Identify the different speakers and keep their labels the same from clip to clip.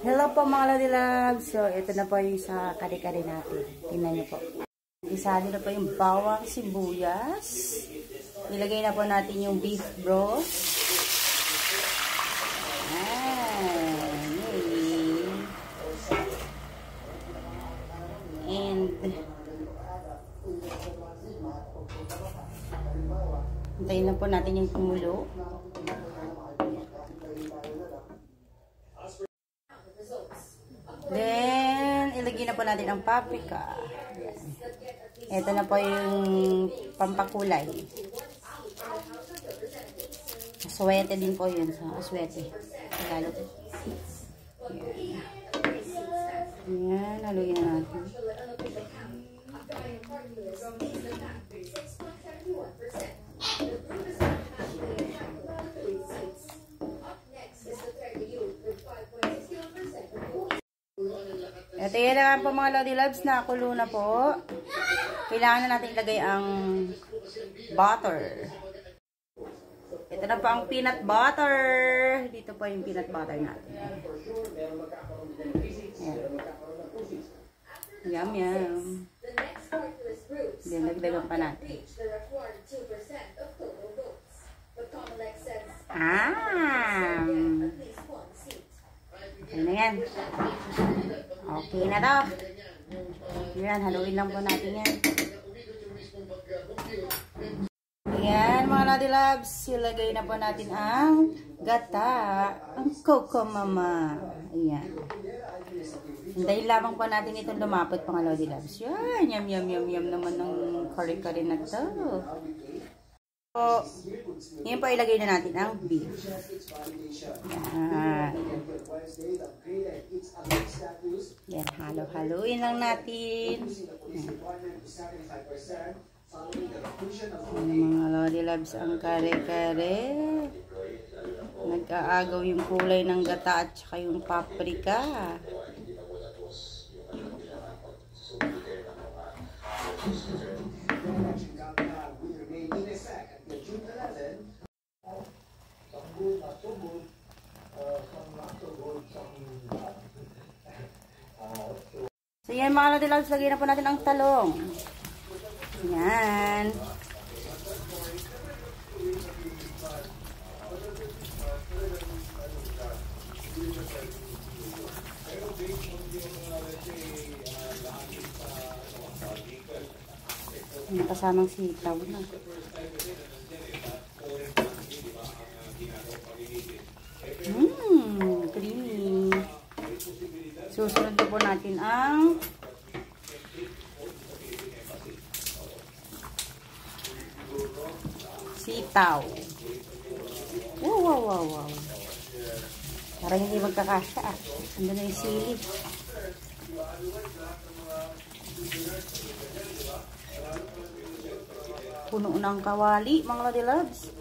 Speaker 1: Hello po mga Lodi Loves. So, ito na po yung sa kare-kare natin. Tingnan nyo po. Isali na po yung bawang sibuyas. Ilagay na po natin yung beef broth. And hintayin na po natin yung kumulo. Then, ilagay na po natin ang paprika. Ito na po yung pampakulay. Aswete din po yun. Aswete. Tagalog. Yan, haluin na natin. Ito yan naman po mga Lodi Loves, nakulo na po. Kailangan na natin ilagay ang butter. Ito na po ang peanut butter. Dito po yung peanut butter natin. Ayan. Yum, yum. Then, nagdagan pa natin. Ayan na yan. Okay na to. Ayan, haluin lang po natin yan. Ayan, mga Lodi Loves, ilagay na po natin ang gata, ang Coco Mama. Ayan. Hintayin lamang po natin itong lumapot, mga Lodi Loves. Yan, yum naman ng kare-kare na to. So, ngayon po ilagay na natin ang beef. Yan. Yan, halo-haloin lang natin. Yan, mga Lodi Loves, ang kare-kare. Nag-aagaw yung kulay ng gata at saka yung paprika. So yan mga Lodi Loves, lagyan na po natin ang talong. Yan. May kasamang sitaw na. Creamy. Susunod po natin ang sitaw. Wow. Parang hindi magkakasya ah. Ando na yung sili. Puno ng kawali, mga Lodi Loves.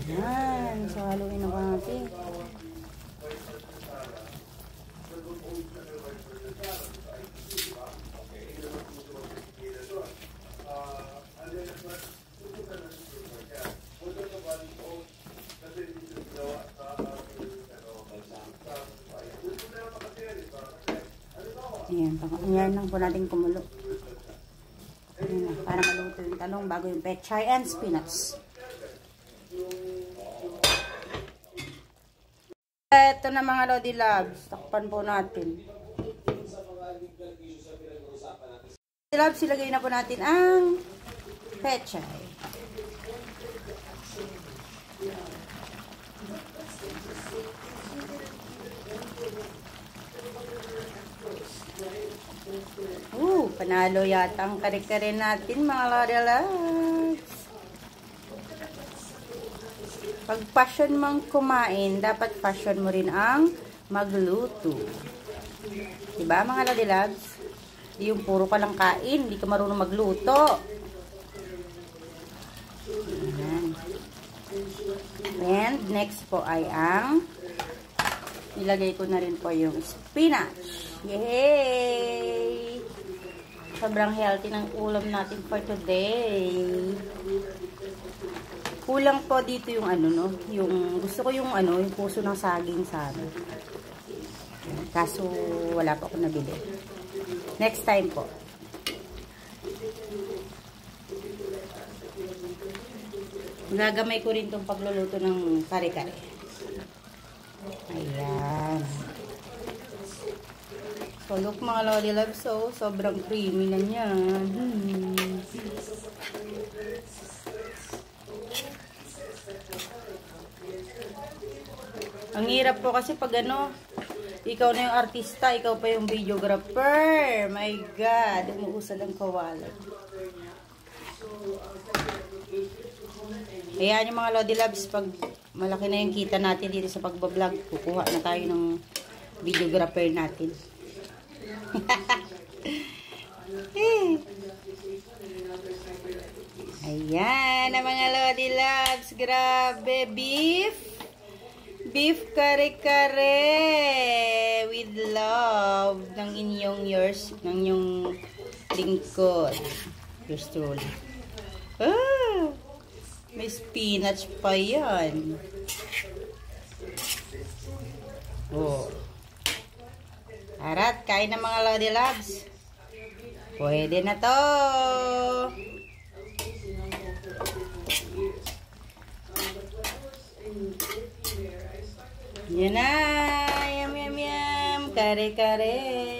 Speaker 1: Ayan. So, haluin na ba natin? Ayan lang po natin kumulo. Ayan, para maluto yung talong bago yung pechay and spinach. Ito na mga Lodi Loves. Takpan po natin. Lodi Loves, ilagay na po natin ang pechay. Panalo yata ang kare-kare natin mga Lodi Loves. Pag passion mong kumain, dapat passion mo rin ang magluto. Diba mga Lodi Loves? Di yung puro ka lang kain, hindi ka marunong magluto. And next po ay ang ilagay ko na rin po yung spinach. Yay! Sobrang healthy ng ulam natin for today. Kulang po dito yung ano, no? Yung, gusto ko yung ano, yung puso ng saging sana. Kaso, wala pa ako nabili. Next time po. Gagamay ko rin itong pagluluto ng kare-kare. Ayan. So, look mga Lodi Loves, so, sobrang creamy na yan. Ang hirap po kasi pag ano, ikaw na yung artista, ikaw pa yung videographer. My God, umuusad ang kawalan. Ayan yung mga Lodi Loves, pag malaki na yung kita natin dito sa pagbablog, kukuha na tayo ng videographer natin. Ayan ang mga Lodi Loves, grabe, beef kare-kare with love ng inyong ng inyong lingkod. Yours truly. May spinach pa yan. Oh. Arat, kain na mga Lodi Loves. Pwede na to. Yan na. Yum, yum, yum. Kare-kare.